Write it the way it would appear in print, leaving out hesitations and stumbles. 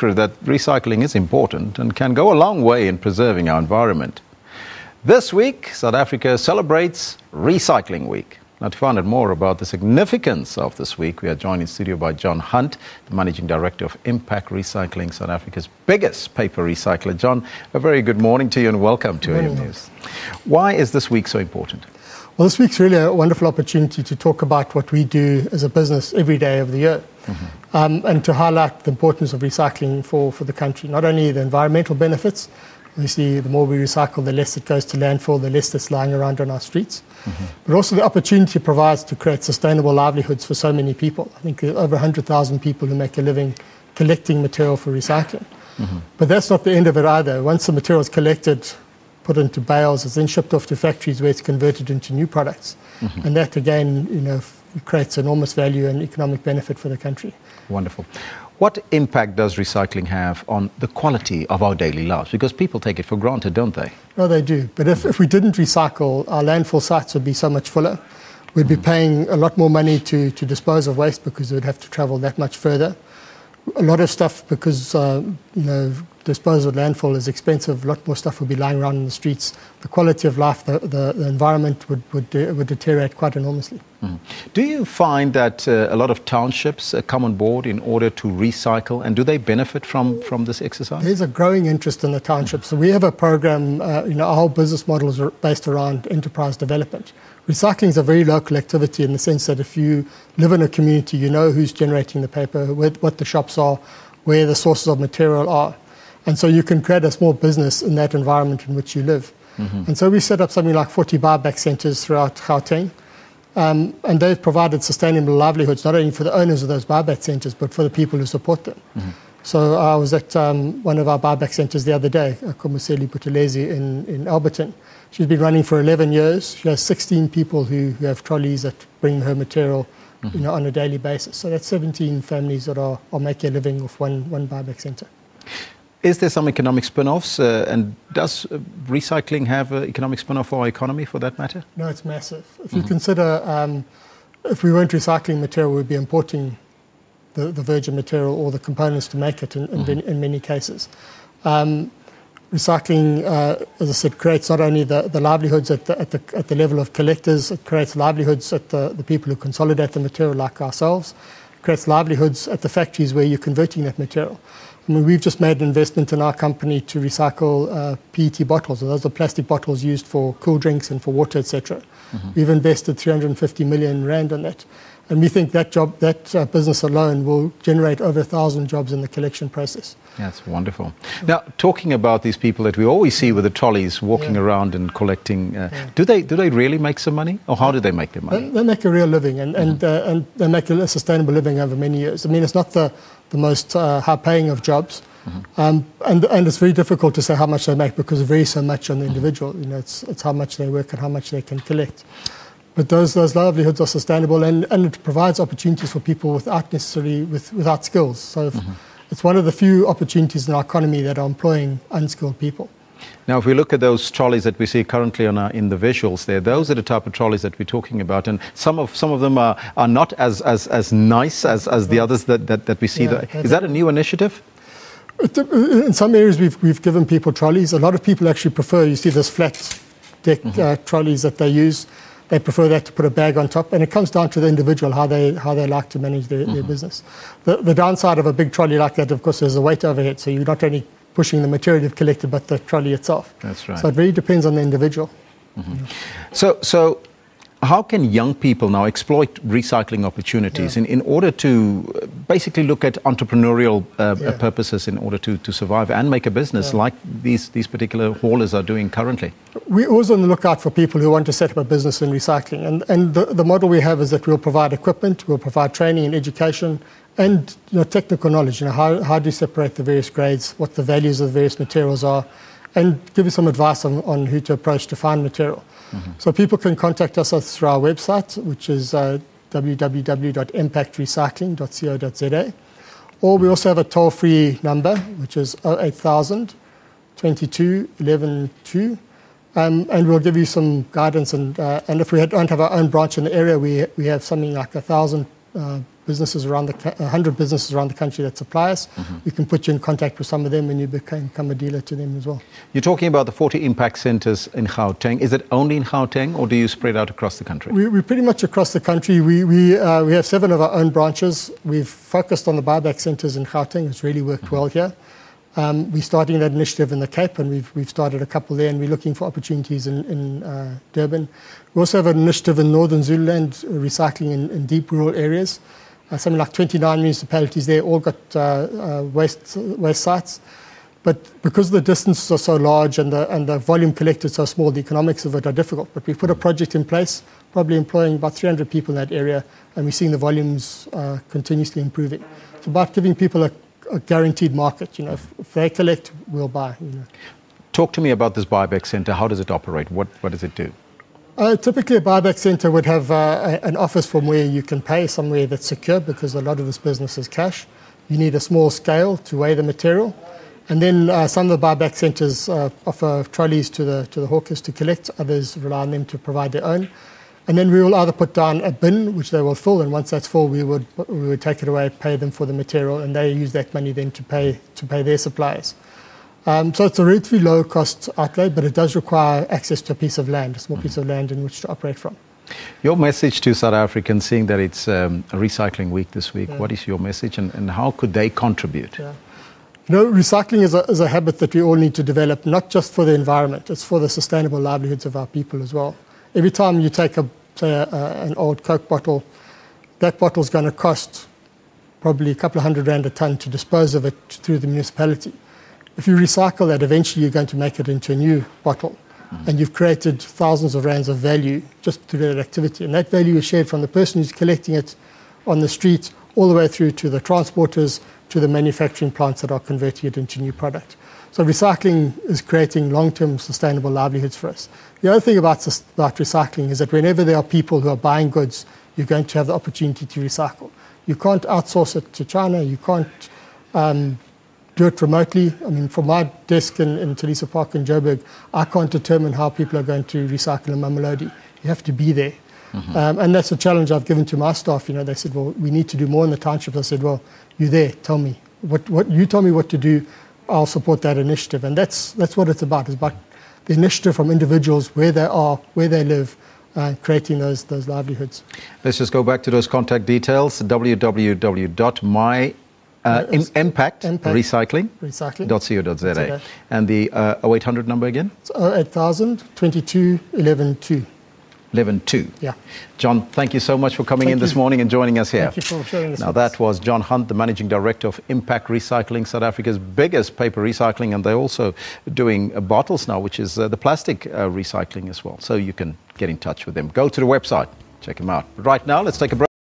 secret that recycling is important and can go a long way in preserving our environment. This week, South Africa celebrates Recycling Week. Now, to find out more about the significance of this week, we are joined in studio by John Hunt, the Managing Director of Mpact Recycling, South Africa's biggest paper recycler. John, a very good morning to you and welcome to AM News. Why is this week so important? Well, this week's really a wonderful opportunity to talk about what we do as a business every day of the year, and to highlight the importance of recycling for the country. Not only the environmental benefits, obviously the more we recycle, the less it goes to landfill, the less that's lying around on our streets, but also the opportunity it provides to create sustainable livelihoods for so many people. I think there are over 100,000 people who make a living collecting material for recycling. But that's not the end of it either. Once the material is collected, put into bales, it's then shipped off to factories where it's converted into new products. And that again, creates enormous value and economic benefit for the country. Wonderful. What impact does recycling have on the quality of our daily lives? Because people take it for granted, don't they? No, they do. But if we didn't recycle, our landfill sites would be so much fuller. We'd be paying a lot more money to dispose of waste because we'd have to travel that much further. A lot of stuff, because disposal of landfill is expensive, a lot more stuff would be lying around in the streets. The quality of life, the environment would deteriorate quite enormously. Do you find that a lot of townships come on board in order to recycle, and do they benefit from this exercise? There's a growing interest in the townships. So we have a program, our whole business model is based around enterprise development. Recycling is a very local activity in the sense that if you live in a community, you know who's generating the paper, what the shops are, where the sources of material are. And so you can create a small business in that environment in which you live. And so we set up something like 40 buyback centres throughout Gauteng. And they've provided sustainable livelihoods, not only for the owners of those buyback centres, but for the people who support them. So I was at one of our buyback centres the other day, Komuseli Buthelezi in Alberton. She's been running for 11 years. She has 16 people who have trolleys that bring her material on a daily basis. So that's 17 families that are making a living off one buyback centre. Is there some economic spin-offs, and does recycling have an economic spin-off for our economy, for that matter? No, it's massive. If you consider, if we weren't recycling material, we'd be importing the virgin material or the components to make it in many cases. Recycling, as I said, creates not only the livelihoods at the level of collectors, it creates livelihoods at the people who consolidate the material like ourselves, it creates livelihoods at the factories where you're converting that material. I mean, we've just made an investment in our company to recycle PET bottles. So those are plastic bottles used for cool drinks and for water, etc. We've invested 350 million rand on that. And we think that business alone will generate over 1,000 jobs in the collection process. That's wonderful. Now, talking about these people that we always see with the trolleys walking around and collecting, do they really make some money, or how do they make their money? They make a real living, and they make a sustainable living over many years. I mean, it's not the most high-paying of jobs, and it's very difficult to say how much they make because it varies so much on the individual. It's how much they work and how much they can collect. But those livelihoods are sustainable, and it provides opportunities for people without skills. So it's one of the few opportunities in our economy that are employing unskilled people. Now, if we look at those trolleys that we see currently in the visuals there, those are the type of trolleys that we're talking about, and some of them are not as nice as the others that we see. Is that a new initiative? In some areas, we've given people trolleys. A lot of people actually prefer, you see those flat deck trolleys that they use. They prefer that to put a bag on top, and it comes down to the individual, how they like to manage their business. The downside of a big trolley like that, of course, is the weight overhead, so you're not only pushing the material you've collected, but the trolley itself. That's right. So it really depends on the individual. So how can young people now exploit recycling opportunities in order to basically look at entrepreneurial purposes in order to survive and make a business like these particular haulers are doing currently? We're always on the lookout for people who want to set up a business in recycling. And the model we have is that we'll provide equipment, we'll provide training and education, and technical knowledge. How do you separate the various grades, what the values of the various materials are, and give you some advice on who to approach to find material. So people can contact us through our website, which is www.impactrecycling.co.za. Or we also have a toll-free number, which is 08000 22 11 2. And we'll give you some guidance. And if we don't have our own branch in the area, we have something like 1,000 businesses around 100 businesses around the country that supply us. We can put you in contact with some of them and you become a dealer to them as well. You're talking about the 40 impact centres in Gauteng. Is it only in Gauteng or do you spread out across the country? We're pretty much across the country. We have 7 of our own branches. We've focused on the buyback centres in Gauteng. It's really worked well here. We're starting that initiative in the Cape, and we've started a couple there, and we're looking for opportunities in Durban. We also have an initiative in northern Zululand, recycling in deep rural areas. Something like 29 municipalities there, all got waste sites. But because the distances are so large and the volume collected so small, the economics of it are difficult. But we've put a project in place, probably employing about 300 people in that area, and we're seeing the volumes continuously improving. It's about giving people a guaranteed market. If they collect, we'll buy. Talk to me about this buyback centre. How does it operate? What does it do? Typically, a buyback centre would have an office from where you can pay, somewhere that's secure, because a lot of this business is cash. You need a small scale to weigh the material. And then some of the buyback centres offer trolleys to the hawkers to collect. Others rely on them to provide their own. And then we will either put down a bin, which they will fill, and once that's full, we would take it away, pay them for the material, and they use that money then to pay their suppliers. So it's a relatively low cost outlay, but it does require access to a piece of land, a small piece of land in which to operate from. Your message to South Africans, seeing that it's a recycling week this week, what is your message and how could they contribute? Yeah. Recycling is a habit that we all need to develop, not just for the environment, it's for the sustainable livelihoods of our people as well. Every time you take an old Coke bottle, that bottle's going to cost probably a couple of R100 a tonne to dispose of it through the municipality. If you recycle that, eventually you're going to make it into a new bottle. And you've created thousands of rands of value just through that activity. And that value is shared from the person who's collecting it on the street all the way through to the transporters, to the manufacturing plants that are converting it into new product. So recycling is creating long-term sustainable livelihoods for us. The other thing about recycling is that whenever there are people who are buying goods, you're going to have the opportunity to recycle. You can't outsource it to China. You can't do it remotely. I mean, from my desk in Talisa Park in Joburg, I can't determine how people are going to recycle in Mamelodi. You have to be there. And that's a challenge I've given to my staff. They said, well, we need to do more in the township. I said, well, you're there. Tell me. You tell me what to do. I'll support that initiative. And that's what it's about. It's about the initiative from individuals, where they are, where they live, creating those livelihoods. Let's just go back to those contact details. www.impactrecycling.co.za. And the 0800 number again? It's 08000 22 11 2. 11.2. Yeah. John, thank you so much for coming in this morning and joining us here. Thank you for sharing this. Now, that was John Hunt, the Managing Director of Mpact Recycling, South Africa's biggest paper recycling, and they're also doing bottles now, which is the plastic recycling as well. So you can get in touch with them. Go to the website, check them out. But right now, let's take a break.